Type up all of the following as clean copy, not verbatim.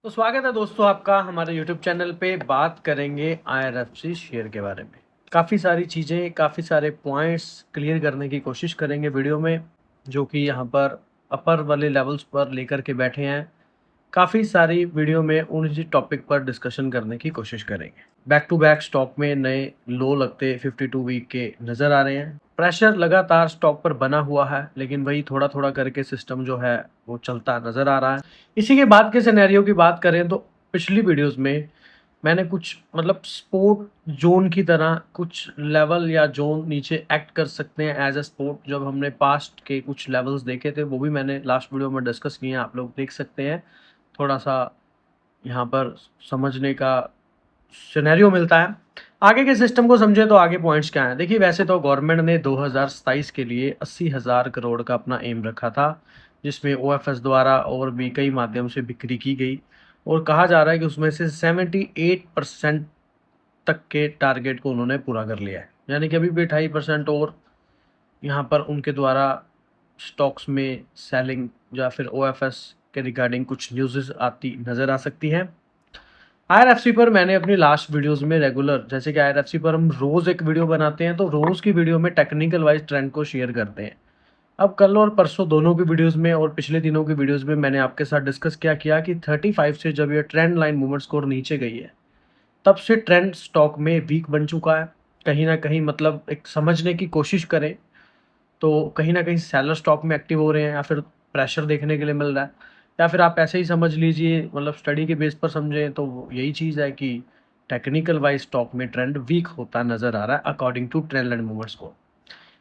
तो स्वागत है दोस्तों आपका हमारे YouTube चैनल पे। बात करेंगे IRFC शेयर के बारे में। काफ़ी सारी चीज़ें, काफ़ी सारे पॉइंट्स क्लियर करने की कोशिश करेंगे वीडियो में, जो कि यहाँ पर अपर वाले लेवल्स पर लेकर के बैठे हैं। काफ़ी सारी वीडियो में उन टॉपिक पर डिस्कशन करने की कोशिश करेंगे। बैक टू बैक स्टॉक में नए लो लगते 52 वीक के नज़र आ रहे हैं। प्रेशर लगातार स्टॉक पर बना हुआ है, लेकिन वही थोड़ा-थोड़ा करके सिस्टम जो है वो चलता नज़र आ रहा है। इसी के बाद के सिनेरियो की बात करें तो पिछली वीडियोज़ में मैंने कुछ स्पोर्ट ज़ोन की तरह कुछ लेवल या ज़ोन नीचे एक्ट कर सकते हैं एज़ अ स्पोर्ट। जब हमने पास्ट के कुछ लेवल्स देखे थे वो भी मैंने लास्ट वीडियो में डिस्कस किए हैं, आप लोग देख सकते हैं। थोड़ा-सा यहाँ पर समझने का सिनेरियो मिलता है। आगे के सिस्टम को समझे तो आगे पॉइंट्स क्या हैं। देखिए, वैसे तो गवर्नमेंट ने 2027 के लिए 80,000 करोड़ का अपना एम रखा था, जिसमें ओएफएस द्वारा और भी कई माध्यम से बिक्री की गई और कहा जा रहा है कि उसमें से 78% तक के टारगेट को उन्होंने पूरा कर लिया है। यानी कि अभी भी 2.5% और यहाँ पर उनके द्वारा स्टॉक्स में सेलिंग या फिर ओएफएस के रिगार्डिंग कुछ न्यूज़ेस आती नज़र आ सकती हैं। आईआरएफसी पर मैंने अपनी लास्ट वीडियोस में रेगुलर, जैसे कि आईआरएफसी पर हम रोज़ एक वीडियो बनाते हैं, तो रोज़ की वीडियो में टेक्निकल वाइज ट्रेंड को शेयर करते हैं। अब कल और परसों दोनों की वीडियोस में और पिछले दिनों की वीडियोस में मैंने आपके साथ डिस्कस क्या किया कि 35 से जब ये ट्रेंड लाइन मूवमेंट स्कोर नीचे गई है, तब से ट्रेंड स्टॉक में वीक बन चुका है। कहीं ना कहीं एक समझने की कोशिश करें तो कहीं ना कहीं सेलर स्टॉक में एक्टिव हो रहे हैं या फिर प्रेशर देखने के लिए मिल रहा है, या फिर आप ऐसे ही समझ लीजिए, स्टडी के बेस पर समझें तो यही चीज़ है कि टेक्निकल वाइज स्टॉक में ट्रेंड वीक होता नज़र आ रहा है according to trend and movements को।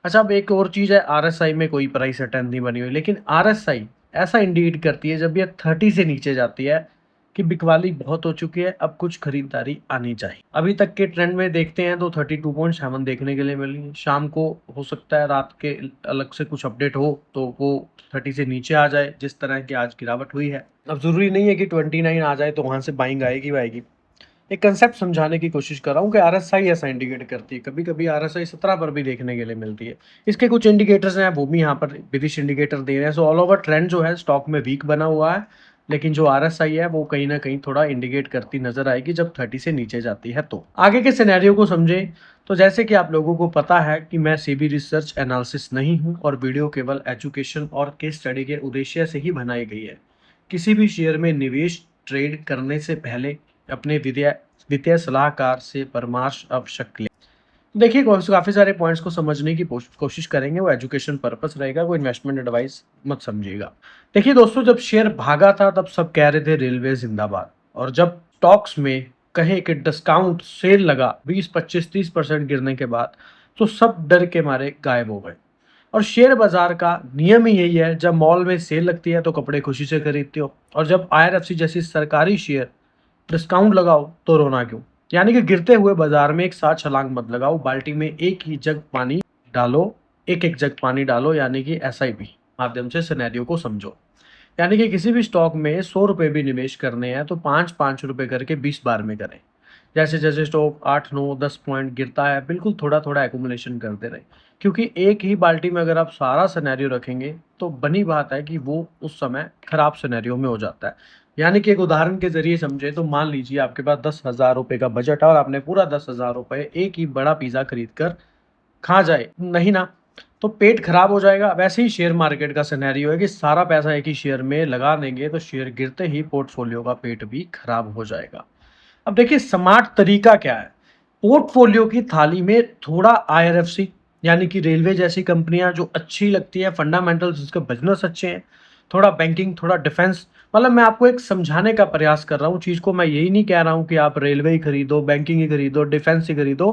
अच्छा, अब एक और चीज़ है, आरएसआई में कोई प्राइस अटेंड नहीं बनी हुई, लेकिन आरएसआई ऐसा इंडिकेट करती है जब ये 30 से नीचे जाती है कि बिकवाली बहुत हो चुकी है, अब कुछ खरीदारी आनी चाहिए। अभी तक के ट्रेंड में देखते हैं तो 32.7 देखने के लिए मिली। शाम को हो सकता है रात के अलग से कुछ अपडेट हो तो वो 30 से नीचे आ जाए, जिस तरह की आज गिरावट हुई है। अब ज़रूरी नहीं है कि 29 आ जाए तो वहाँ से बाइंग आएगी। एक कंसेप्ट समझाने की कोशिश कर रहा हूँ कि आरएसआई ऐसा इंडिकेट करती है। कभी-कभी आरएसआई 17 पर भी देखने के लिए मिलती है। इसके कुछ इंडिकेटर्स हैं, वो भी यहाँ पर बेरिश इंडिकेटर दे रहे हैं। सो ऑल ओवर ट्रेंड जो है स्टॉक में वीक बना हुआ है, लेकिन जो आरएसआई है वो कहीं न कहीं थोड़ा इंडिकेट करती नज़र आएगी जब 30 से नीचे जाती है तो। आगे के सिनेरियो को समझें तो जैसे कि आप लोगों को पता है कि मैं सेबी रिसर्च एनालिसिस नहीं हूँ और वीडियो केवल एजुकेशन और केस स्टडी के उद्देश्य से ही बनाई गई है। किसी भी शेयर में निवेश ट्रेड करने से पहले अपने वित्तीय सलाहकार से परामर्श आवश्यक लें। देखिए, काफ़ी सारे पॉइंट्स को समझने की कोशिश करेंगे, वो एजुकेशन पर्पस रहेगा, कोई इन्वेस्टमेंट एडवाइस मत समझिएगा। देखिए दोस्तों, जब शेयर भागा था तब सब कह रहे थे रेलवे जिंदाबाद, और जब स्टॉक्स में कहे कि डिस्काउंट सेल लगा 20, 25, 30% गिरने के बाद, तो सब डर के मारे गायब हो गए। और शेयर बाजार का नियम ही यही है, जब मॉल में सेल लगती है तो कपड़े खुशी से खरीदते हो, और जब आईआरएफसी जैसी सरकारी शेयर डिस्काउंट लगाओ तो रोना क्यों। यानी कि गिरते हुए बाजार में एक साथ छलांग मत लगाओ, बाल्टी में एक ही जग पानी डालो, एक एक जग पानी डालो, यानी कि एसआईपी माध्यम से सिनेरियो को समझो। यानी कि किसी भी स्टॉक में 100 रुपये भी निवेश करने हैं तो 5-5 रुपये करके 20 बार में करें। जैसे जैसे स्टॉक 8-9-10 पॉइंट गिरता है, बिल्कुल थोड़ा थोड़ा एक्यूमुलेशन करते रहे, क्योंकि एक ही बाल्टी में अगर आप सारा सिनेरियो रखेंगे तो बनी बात है कि वो उस समय खराब सिनेरियो में हो जाता है। यानी कि एक उदाहरण के जरिए समझे तो मान लीजिए आपके पास 10,000 रुपये का बजट है और आपने पूरा 10,000 रुपये एक ही बड़ा पिज़्ज़ा खरीद कर खा जाए, नहीं ना, तो पेट खराब हो जाएगा। वैसे ही शेयर मार्केट का सिनेरियो है कि सारा पैसा एक ही शेयर में लगा देंगे तो शेयर गिरते ही पोर्टफोलियो का पेट भी खराब हो जाएगा। अब देखिए, स्मार्ट तरीका क्या है। पोर्टफोलियो की थाली में थोड़ा आईआरएफसी यानी कि रेलवे जैसी कंपनियां जो अच्छी लगती है, फंडामेंटल्स जिसके बिजनेस अच्छे हैं, थोड़ा बैंकिंग, थोड़ा डिफेंस, मैं आपको एक समझाने का प्रयास कर रहा हूँ चीज़ को। मैं यही नहीं कह रहा हूँ कि आप रेलवे ही खरीदो, बैंकिंग ही खरीदो, डिफेंस ही खरीदो।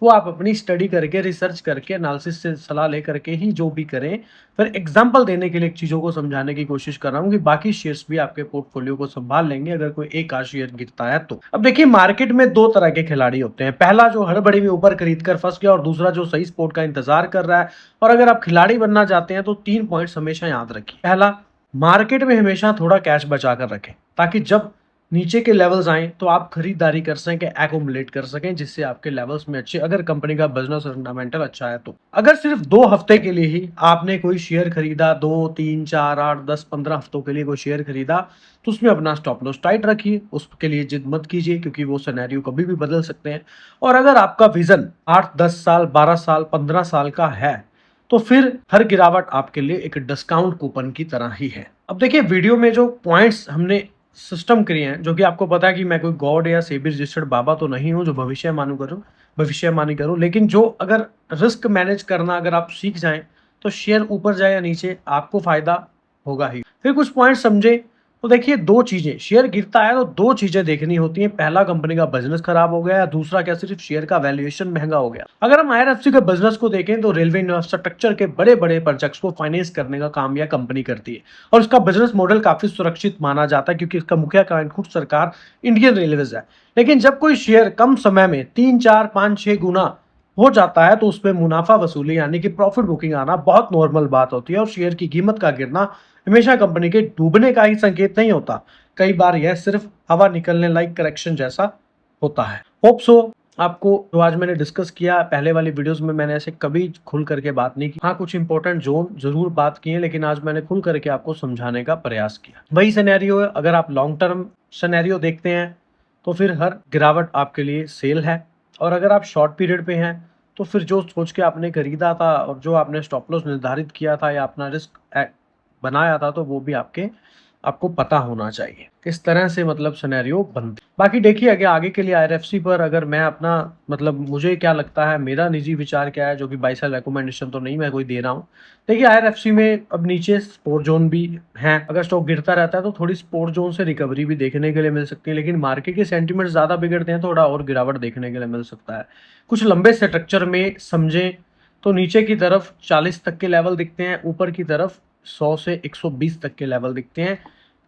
वो आप अपनी स्टडी करके, रिसर्च करके, एनालिसिस से सलाह ले करके ही जो भी करें। फिर एग्जांपल देने के लिए एक चीज़ों को समझाने की कोशिश कर रहा हूँ कि बाकी शेयर्स भी आपके पोर्टफोलियो को संभाल लेंगे अगर कोई एक आध शेयर गिरता है तो। अब देखिए, मार्केट में दो तरह के खिलाड़ी होते हैं। पहला जो हड़बड़ी में ऊपर खरीद कर फंस गया, और दूसरा जो सही स्पॉट का इंतजार कर रहा है। और अगर आप खिलाड़ी बनना चाहते हैं तो 3 पॉइंट्स हमेशा याद रखिए। पहला, मार्केट में हमेशा थोड़ा कैश बचा कर रखें, ताकि जब नीचे के लेवल्स आएँ तो आप खरीदारी कर सकें, एक्युमुलेट कर सकें, जिससे आपके लेवल्स में अच्छे, अगर कंपनी का बिज़नेस फंडामेंटल अच्छा है तो। अगर सिर्फ 2 हफ्ते के लिए ही आपने कोई शेयर खरीदा, 2, 3, 4, 8, 10, 15 हफ्तों के लिए कोई शेयर खरीदा, तो उसमें अपना स्टॉप लॉस टाइट रखिए, उसके लिए जिद मत कीजिए क्योंकि वो सिनेरियो कभी भी बदल सकते हैं। और अगर आपका विज़न 8, 10 साल, 12 साल, 15 साल का है, तो फिर हर गिरावट आपके लिए एक डिस्काउंट कूपन की तरह ही है। अब देखिए, वीडियो में जो पॉइंट्स हमने सिस्टम किए हैं, जो कि आपको पता है कि मैं कोई गॉड या सेबी रजिस्टर्ड बाबा तो नहीं हूँ जो भविष्यवाणी करूँ, लेकिन जो अगर रिस्क मैनेज करना अगर आप सीख जाएं तो शेयर ऊपर जाए या नीचे आपको फायदा होगा ही। फिर कुछ पॉइंट समझे तो देखिए, 2 चीजें, शेयर गिरता है तो 2 चीजें देखनी होती हैं। पहला, कंपनी का बिजनेस खराब हो गया, दूसरा क्या, सिर्फ शेयर का वैल्यूएशन महंगा हो गया। अगर हम आईआरएफसी के बिजनेस को देखें तो रेलवे इंफ्रास्ट्रक्चर के बड़े बड़े प्रोजेक्ट्स को फाइनेंस करने का काम यह कंपनी करती है और उसका बिजनेस मॉडल काफी सुरक्षित माना जाता है क्योंकि इसका मुखिया क्लाइंट खुद सरकार इंडियन रेलवेज है। लेकिन जब कोई शेयर कम समय में 3, 4, 5, 6 गुना हो जाता है तो उसमें मुनाफा वसूली यानी कि प्रॉफिट बुकिंग आना बहुत नॉर्मल बात होती है और शेयर की कीमत का गिरना हमेशा कंपनी के डूबने का ही संकेत नहीं होता। कई बार यह सिर्फ हवा निकलने लाइक करेक्शन जैसा होता है। होप सो आपको जो आज मैंने डिस्कस किया, पहले वाली वीडियोस में मैंने ऐसे कभी खुल करके बात नहीं की। हाँ, कुछ इंपॉर्टेंट जोन जरूर बात की है, लेकिन आज मैंने खुल करके आपको समझाने का प्रयास किया। वही सिनेरियो है, अगर आप लॉन्ग टर्म सिनेरियो देखते हैं तो फिर हर गिरावट आपके लिए सेल है, और अगर आप शॉर्ट पीरियड पे हैं तो फिर जो सोच के आपने खरीदा था और जो आपने स्टॉप लॉस निर्धारित किया था या अपना रिस्क बनाया था, तो वो भी आपको पता होना चाहिए किस तरह से मतलब सिनेरियो बनते। बाकी देखिए, आगे के लिए आईआरएफसी पर अगर मैं अपना मतलब मुझे क्या लगता है, मेरा निजी विचार क्या है, जो कि बाई सेल रिकमेंडेशन तो नहीं मैं कोई दे रहा हूँ। देखिए, आईआरएफसी में अब नीचे सपोर्ट जोन भी है, अगर स्टॉक गिरता रहता है तो थोड़ी सपोर्ट जोन से रिकवरी भी देखने के लिए मिल सकती है, लेकिन मार्केट के सेंटीमेंट ज्यादा बिगड़ते हैं, थोड़ा और गिरावट देखने के लिए मिल सकता है। कुछ लंबे स्ट्रक्चर में समझें तो नीचे की तरफ 40 तक के लेवल दिखते हैं, ऊपर की तरफ 100 से 120 तक के लेवल दिखते हैं।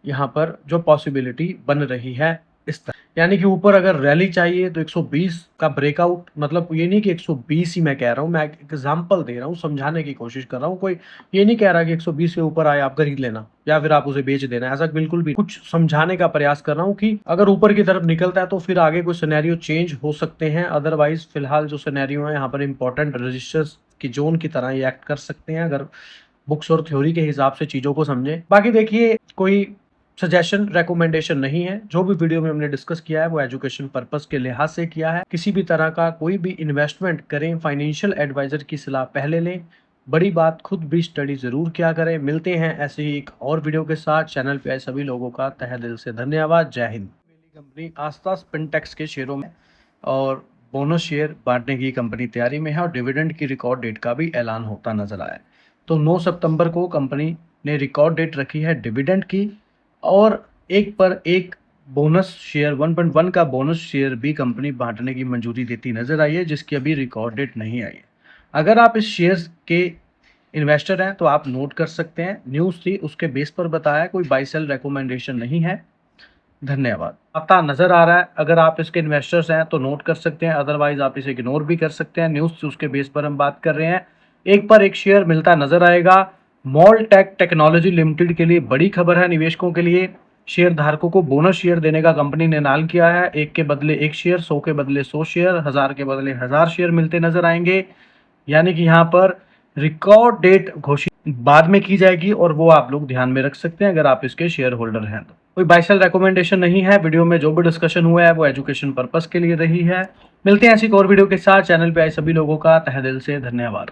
यहाँ पर जो पॉसिबिलिटी बन रही है इस तरह, यानी कि ऊपर अगर रैली चाहिए तो 120 का ब्रेकआउट, मतलब ये नहीं कि 120 ही मैं कह रहा हूँ, मैं एग्जांपल दे रहा हूँ, समझाने की कोशिश कर रहा हूँ। कोई ये नहीं कह रहा कि 120 से ऊपर आए आप खरीद लेना या फिर आप उसे बेच देना, ऐसा बिल्कुल भी। कुछ समझाने का प्रयास कर रहा हूँ कि अगर ऊपर की तरफ निकलता है तो फिर आगे कुछ सिनेरियो चेंज हो सकते हैं, अदरवाइज फिलहाल जो सिनेरियो है यहाँ पर इंपॉर्टेंट रजिस्टर्स की जोन की तरह ही एक्ट कर सकते हैं अगर बुक्स और थ्योरी के हिसाब से चीजों को समझे। बाकी देखिए, कोई सजेशन रेकमेंडेशन नहीं है, जो भी वीडियो में हमने डिस्कस किया है वो एजुकेशन पर्पस के लिहाज से किया है। किसी भी तरह का कोई भी इन्वेस्टमेंट करें, फाइनेंशियल एडवाइजर की सलाह पहले लें, बड़ी बात खुद भी स्टडी जरूर किया करें। मिलते हैं ऐसे ही एक और वीडियो के साथ। चैनल पे आए सभी लोगों का तहे दिल से धन्यवाद। जय हिंद। कंपनी आस्था स्पिनटेक्स के शेयरों में और बोनस शेयर बांटने की कंपनी तैयारी में है और डिविडेंड की रिकॉर्ड डेट का भी ऐलान होता नजर आया है। तो 9 सितंबर को कंपनी ने रिकॉर्ड डेट रखी है डिविडेंड की, और एक पर एक बोनस शेयर 1.1 का बोनस शेयर भी कंपनी बांटने की मंजूरी देती नजर आई है, जिसकी अभी रिकॉर्ड डेट नहीं आई है। अगर आप इस शेयर के इन्वेस्टर हैं तो आप नोट कर सकते हैं, न्यूज़ थी उसके बेस पर बताया, कोई बाई सेल रिकमेंडेशन नहीं है। धन्यवाद। पता नजर आ रहा है, अगर आप इसके इन्वेस्टर्स हैं तो नोट कर सकते हैं, अदरवाइज आप इसे इग्नोर भी कर सकते हैं। न्यूज़ उसके बेस पर हम बात कर रहे हैं। एक पर एक शेयर मिलता नजर आएगा। मॉल टेक टेक्नोलॉजी लिमिटेड के लिए बड़ी खबर है, निवेशकों के लिए। शेयर धारकों को बोनस शेयर देने का कंपनी ने ऐलान किया है। 1 के बदले 1 शेयर, 100 के बदले 100 शेयर, 1000 के बदले 1000 शेयर मिलते नजर आएंगे। यानी कि यहाँ पर रिकॉर्ड डेट घोषित बाद में की जाएगी और वो आप लोग ध्यान में रख सकते हैं अगर आप इसके शेयर होल्डर हैं तो। कोई बाय सेल रिकमेंडेशन नहीं है। वीडियो में जो भी डिस्कशन हुआ है वो एजुकेशन पर्पस के लिए रही है। मिलते हैं ऐसी एक और वीडियो के साथ। चैनल पे आए सभी लोगों का तहे दिल से धन्यवाद।